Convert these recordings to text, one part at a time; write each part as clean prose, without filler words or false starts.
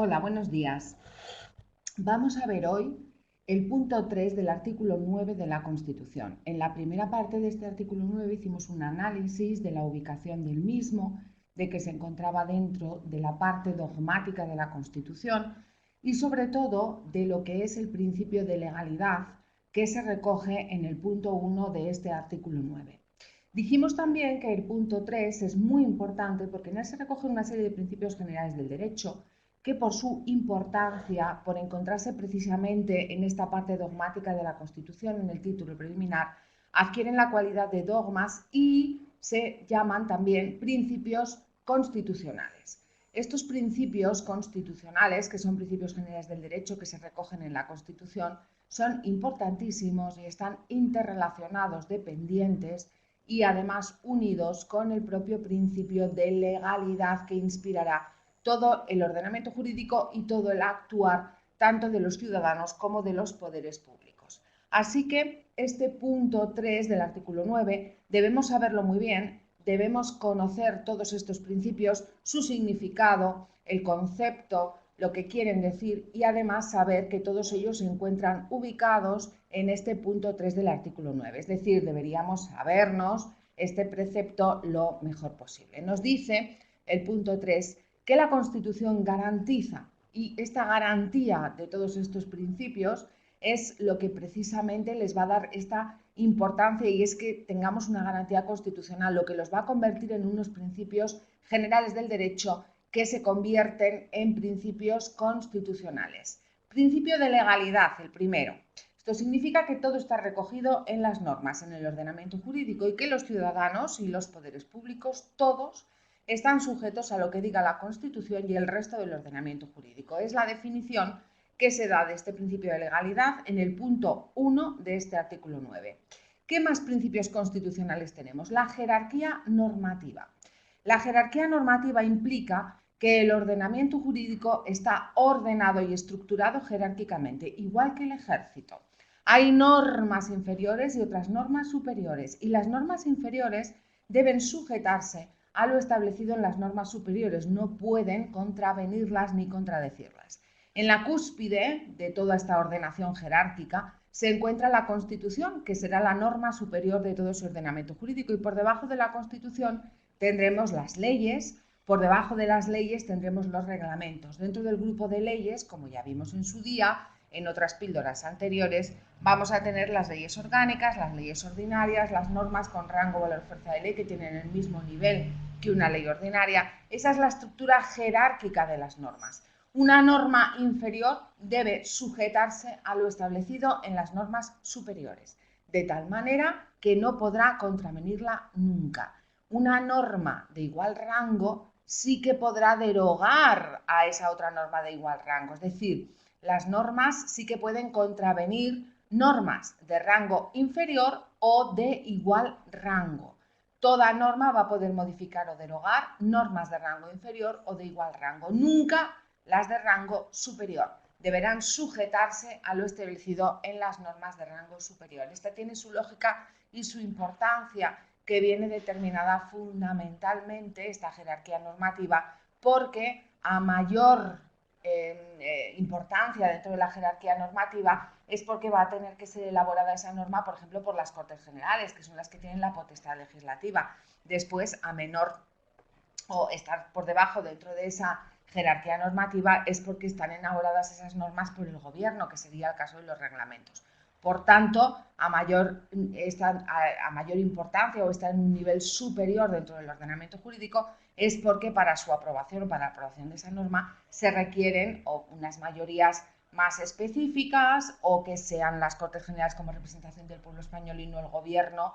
Hola, buenos días. Vamos a ver hoy el punto 3 del artículo 9 de la Constitución. En la primera parte de este artículo 9 hicimos un análisis de la ubicación del mismo, de que se encontraba dentro de la parte dogmática de la Constitución y sobre todo de lo que es el principio de legalidad que se recoge en el punto 1 de este artículo 9. Dijimos también que el punto 3 es muy importante porque en él se recogen una serie de principios generales del derecho que por su importancia, por encontrarse precisamente en esta parte dogmática de la Constitución, en el título preliminar, adquieren la cualidad de dogmas y se llaman también principios constitucionales. Estos principios constitucionales, que son principios generales del derecho que se recogen en la Constitución, son importantísimos y están interrelacionados, dependientes y además unidos con el propio principio de legalidad que inspirará todo el ordenamiento jurídico y todo el actuar tanto de los ciudadanos como de los poderes públicos. Así que este punto 3 del artículo 9 debemos saberlo muy bien, debemos conocer todos estos principios, su significado, el concepto, lo que quieren decir y además saber que todos ellos se encuentran ubicados en este punto 3 del artículo 9. Es decir, deberíamos sabernos este precepto lo mejor posible. Nos dice el punto 3 que la Constitución garantiza, y esta garantía de todos estos principios es lo que precisamente les va a dar esta importancia, y es que tengamos una garantía constitucional, lo que los va a convertir en unos principios generales del derecho que se convierten en principios constitucionales. Principio de legalidad, el primero. Esto significa que todo está recogido en las normas, en el ordenamiento jurídico, y que los ciudadanos y los poderes públicos, todos, están sujetos a lo que diga la Constitución y el resto del ordenamiento jurídico. Es la definición que se da de este principio de legalidad en el punto 1 de este artículo 9. ¿Qué más principios constitucionales tenemos? La jerarquía normativa. La jerarquía normativa implica que el ordenamiento jurídico está ordenado y estructurado jerárquicamente, igual que el ejército. Hay normas inferiores y otras normas superiores, y las normas inferiores deben sujetarse a lo establecido en las normas superiores, no pueden contravenirlas ni contradecirlas. En la cúspide de toda esta ordenación jerárquica se encuentra la Constitución, que será la norma superior de todo ese ordenamiento jurídico, y por debajo de la Constitución tendremos las leyes, por debajo de las leyes tendremos los reglamentos. Dentro del grupo de leyes, como ya vimos en su día, en otras píldoras anteriores, vamos a tener las leyes orgánicas, las leyes ordinarias, las normas con rango, valor, fuerza de ley, que tienen el mismo nivel que una ley ordinaria. Esa es la estructura jerárquica de las normas. Una norma inferior debe sujetarse a lo establecido en las normas superiores, de tal manera que no podrá contravenirla nunca. Una norma de igual rango sí que podrá derogar a esa otra norma de igual rango. Es decir, las normas sí que pueden contravenir normas de rango inferior o de igual rango. Toda norma va a poder modificar o derogar normas de rango inferior o de igual rango. Nunca las de rango superior. Deberán sujetarse a lo establecido en las normas de rango superior. Esta tiene su lógica y su importancia, que viene determinada fundamentalmente, esta jerarquía normativa, porque a mayor importancia dentro de la jerarquía normativa es porque va a tener que ser elaborada esa norma, por ejemplo, por las Cortes Generales, que son las que tienen la potestad legislativa. Después, a menor o estar por debajo dentro de esa jerarquía normativa es porque están elaboradas esas normas por el gobierno, que sería el caso de los reglamentos. Por tanto, a mayor importancia o está en un nivel superior dentro del ordenamiento jurídico, es porque para su aprobación o para la aprobación de esa norma se requieren unas mayorías más específicas, o que sean las Cortes Generales como representación del pueblo español y no el gobierno,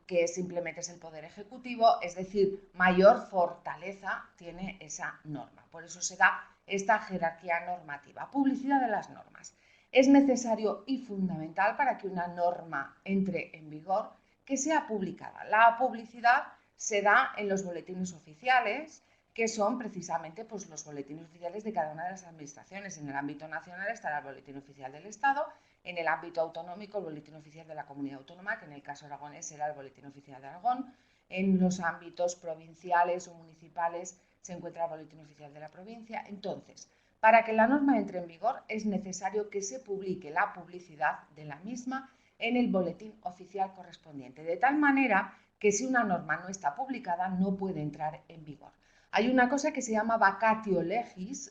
que simplemente es el poder ejecutivo. Es decir, mayor fortaleza tiene esa norma. Por eso se da esta jerarquía normativa. Publicidad de las normas. Es necesario y fundamental para que una norma entre en vigor que sea publicada. La publicidad se da en los boletines oficiales, que son precisamente pues, los boletines oficiales de cada una de las administraciones. En el ámbito nacional estará el Boletín Oficial del Estado, en el ámbito autonómico el Boletín Oficial de la Comunidad Autónoma, que en el caso aragonés será el Boletín Oficial de Aragón. En los ámbitos provinciales o municipales se encuentra el Boletín Oficial de la provincia. Entonces, Para que la norma entre en vigor es necesario que se publique la publicidad de la misma en el boletín oficial correspondiente, de tal manera que si una norma no está publicada no puede entrar en vigor. Hay una cosa que se llama vacatio legis,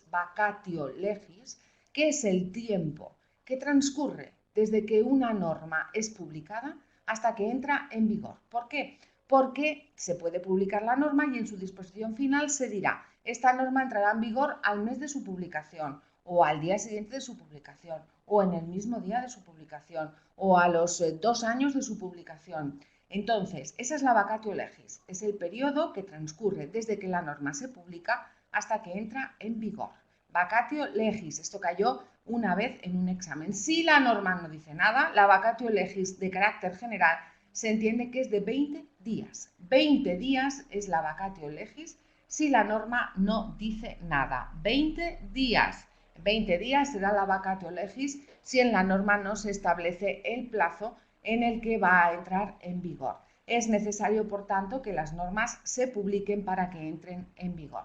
que es el tiempo que transcurre desde que una norma es publicada hasta que entra en vigor. ¿Por qué? Porque se puede publicar la norma y en su disposición final se dirá: esta norma entrará en vigor al mes de su publicación, o al día siguiente de su publicación, o en el mismo día de su publicación, o a los 2 años de su publicación. Entonces, esa es la vacatio legis, es el periodo que transcurre desde que la norma se publica hasta que entra en vigor. Vacatio legis, esto cayó una vez en un examen. Si la norma no dice nada, la vacatio legis de carácter general se entiende que es de 20 días. 20 días es la vacatio legis si la norma no dice nada. 20 días. 20 días será la vacatio legis si en la norma no se establece el plazo en el que va a entrar en vigor. Es necesario, por tanto, que las normas se publiquen para que entren en vigor.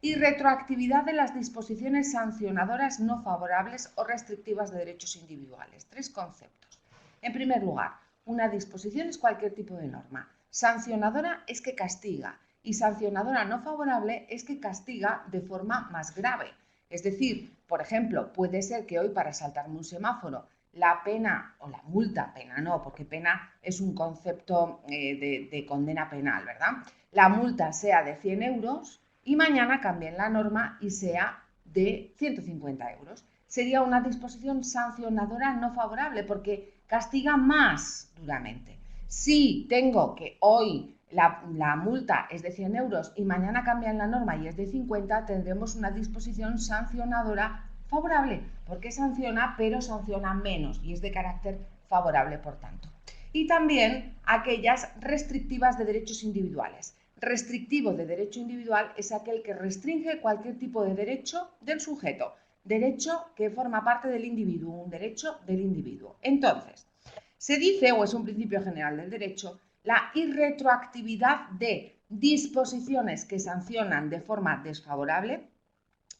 Y retroactividad de las disposiciones sancionadoras no favorables o restrictivas de derechos individuales. 3 conceptos. En primer lugar, una disposición es cualquier tipo de norma. Sancionadora es que castiga y sancionadora no favorable es que castiga de forma más grave. Es decir, por ejemplo, puede ser que hoy para saltarme un semáforo la pena o la multa, pena no, porque pena es un concepto de condena penal, ¿verdad? La multa sea de 100 euros y mañana cambien la norma y sea de 150 euros. Sería una disposición sancionadora no favorable porque castiga más duramente. Si tengo que hoy la multa es de 100 euros y mañana cambian la norma y es de 50, tendremos una disposición sancionadora favorable, porque sanciona, pero sanciona menos y es de carácter favorable, por tanto. Y también aquellas restrictivas de derechos individuales. Restrictivo de derecho individual es aquel que restringe cualquier tipo de derecho del sujeto, derecho que forma parte del individuo, un derecho del individuo. Entonces, se dice, o es un principio general del derecho, la irretroactividad de disposiciones que sancionan de forma desfavorable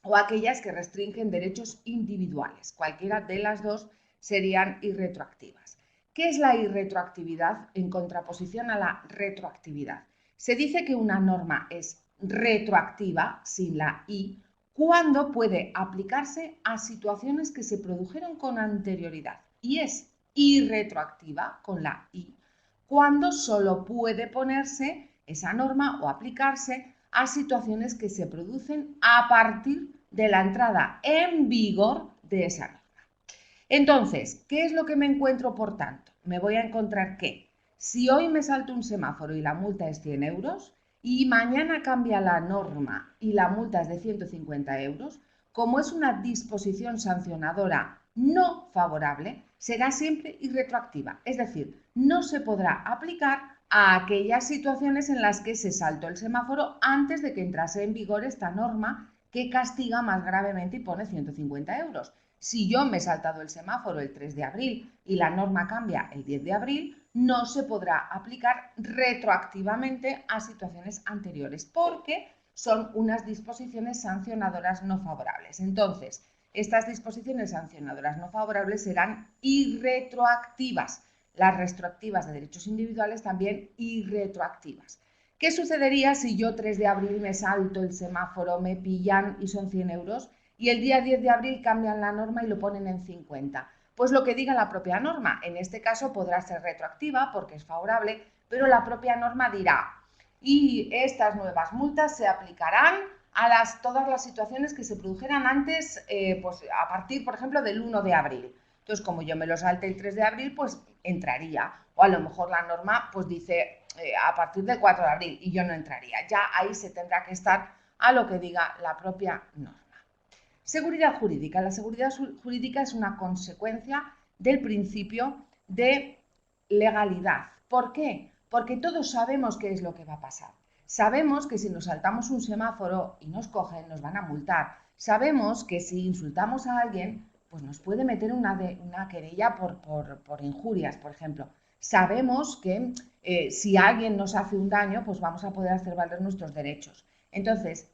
o aquellas que restringen derechos individuales. Cualquiera de las dos serían irretroactivas. ¿Qué es la irretroactividad en contraposición a la retroactividad? Se dice que una norma es retroactiva, sin la I, cuando puede aplicarse a situaciones que se produjeron con anterioridad y es irretroactiva, con la I, cuando solo puede ponerse esa norma o aplicarse a situaciones que se producen a partir de la entrada en vigor de esa norma. Entonces, ¿qué es lo que me encuentro por tanto? Me voy a encontrar que si hoy me salto un semáforo y la multa es 100 euros y mañana cambia la norma y la multa es de 150 euros, como es una disposición sancionadora no favorable, será siempre irretroactiva. Es decir, no se podrá aplicar a aquellas situaciones en las que se saltó el semáforo antes de que entrase en vigor esta norma que castiga más gravemente y pone 150 euros. Si yo me he saltado el semáforo el 3 de abril y la norma cambia el 10 de abril, no se podrá aplicar retroactivamente a situaciones anteriores porque son unas disposiciones sancionadoras no favorables. Entonces, estas disposiciones sancionadoras no favorables serán irretroactivas. Las retroactivas de derechos individuales también irretroactivas. ¿Qué sucedería si yo 3 de abril me salto el semáforo, me pillan y son 100 euros y el día 10 de abril cambian la norma y lo ponen en 50? Pues lo que diga la propia norma. En este caso podrá ser retroactiva porque es favorable, pero la propia norma dirá: y estas nuevas multas se aplicarán a todas las situaciones que se produjeran antes, pues a partir, por ejemplo, del 1 de abril. Entonces, como yo me lo salte el 3 de abril, pues entraría. O a lo mejor la norma pues dice a partir del 4 de abril y yo no entraría. Ya ahí se tendrá que estar a lo que diga la propia norma. Seguridad jurídica. La seguridad jurídica es una consecuencia del principio de legalidad. ¿Por qué? Porque todos sabemos qué es lo que va a pasar. Sabemos que si nos saltamos un semáforo y nos cogen, nos van a multar. Sabemos que si insultamos a alguien, pues nos puede meter una querella por injurias, por ejemplo. Sabemos que si alguien nos hace un daño, pues vamos a poder hacer valer nuestros derechos. Entonces,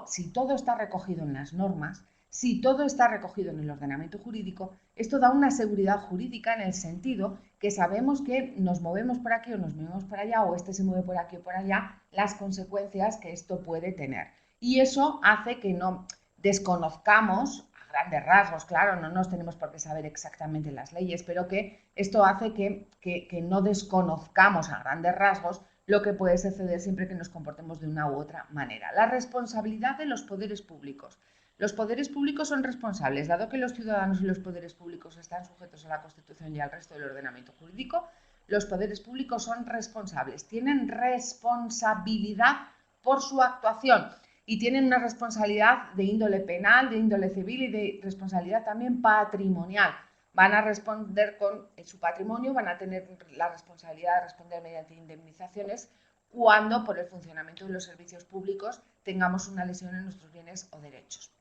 si todo está recogido en las normas, Si todo está recogido en el ordenamiento jurídico, esto da una seguridad jurídica en el sentido que sabemos que nos movemos por aquí o nos movemos por allá, o este se mueve por aquí o por allá, las consecuencias que esto puede tener. Y eso hace que no desconozcamos, a grandes rasgos, claro, no nos tenemos por qué saber exactamente las leyes, pero que esto hace que no desconozcamos a grandes rasgos lo que puede suceder siempre que nos comportemos de una u otra manera. La responsabilidad de los poderes públicos. Los poderes públicos son responsables, dado que los ciudadanos y los poderes públicos están sujetos a la Constitución y al resto del ordenamiento jurídico, los poderes públicos son responsables, tienen responsabilidad por su actuación y tienen una responsabilidad de índole penal, de índole civil y de responsabilidad también patrimonial. Van a responder con su patrimonio, van a tener la responsabilidad de responder mediante indemnizaciones cuando por el funcionamiento de los servicios públicos tengamos una lesión en nuestros bienes o derechos.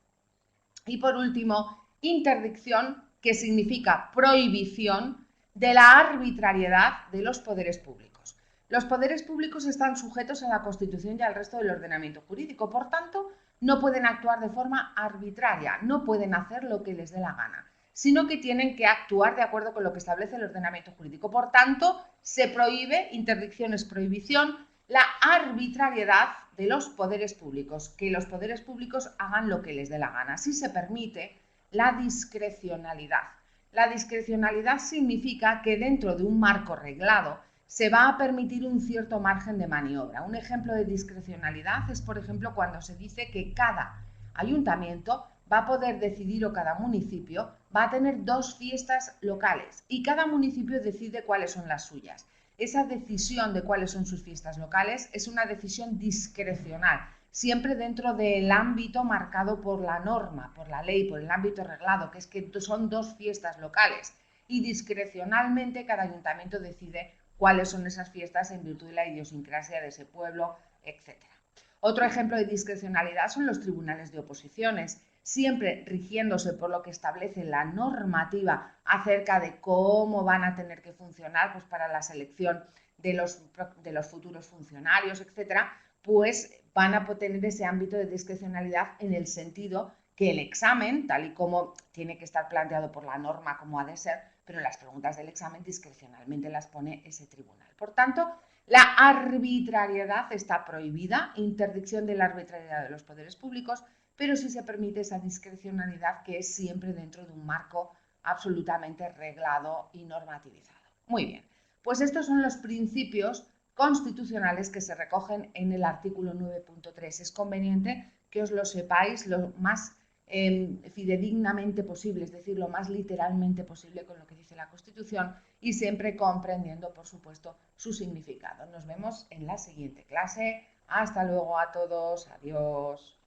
Y por último, interdicción, que significa prohibición de la arbitrariedad de los poderes públicos. Los poderes públicos están sujetos a la Constitución y al resto del ordenamiento jurídico, por tanto, no pueden actuar de forma arbitraria, no pueden hacer lo que les dé la gana, sino que tienen que actuar de acuerdo con lo que establece el ordenamiento jurídico. Por tanto, se prohíbe, interdicción es prohibición, la arbitrariedad de los poderes públicos, que los poderes públicos hagan lo que les dé la gana. Así se permite la discrecionalidad. La discrecionalidad significa que dentro de un marco reglado se va a permitir un cierto margen de maniobra. Un ejemplo de discrecionalidad es, por ejemplo, cuando se dice que cada ayuntamiento va a poder decidir, o cada municipio va a tener 2 fiestas locales y cada municipio decide cuáles son las suyas. Esa decisión de cuáles son sus fiestas locales es una decisión discrecional, siempre dentro del ámbito marcado por la norma, por la ley, por el ámbito reglado, que es que son 2 fiestas locales. Y discrecionalmente cada ayuntamiento decide cuáles son esas fiestas en virtud de la idiosincrasia de ese pueblo, etc. Otro ejemplo de discrecionalidad son los tribunales de oposiciones, siempre rigiéndose por lo que establece la normativa acerca de cómo van a tener que funcionar pues, para la selección de los futuros funcionarios, etcétera, pues van a tener ese ámbito de discrecionalidad en el sentido que el examen, tal y como tiene que estar planteado por la norma como ha de ser, pero las preguntas del examen discrecionalmente las pone ese tribunal. Por tanto, la arbitrariedad está prohibida, interdicción de la arbitrariedad de los poderes públicos, pero sí se permite esa discrecionalidad que es siempre dentro de un marco absolutamente reglado y normativizado. Muy bien, pues estos son los principios constitucionales que se recogen en el artículo 9.3. Es conveniente que os lo sepáis lo más fidedignamente posible, es decir, lo más literalmente posible con lo que dice la Constitución y siempre comprendiendo, por supuesto, su significado. Nos vemos en la siguiente clase. Hasta luego a todos. Adiós.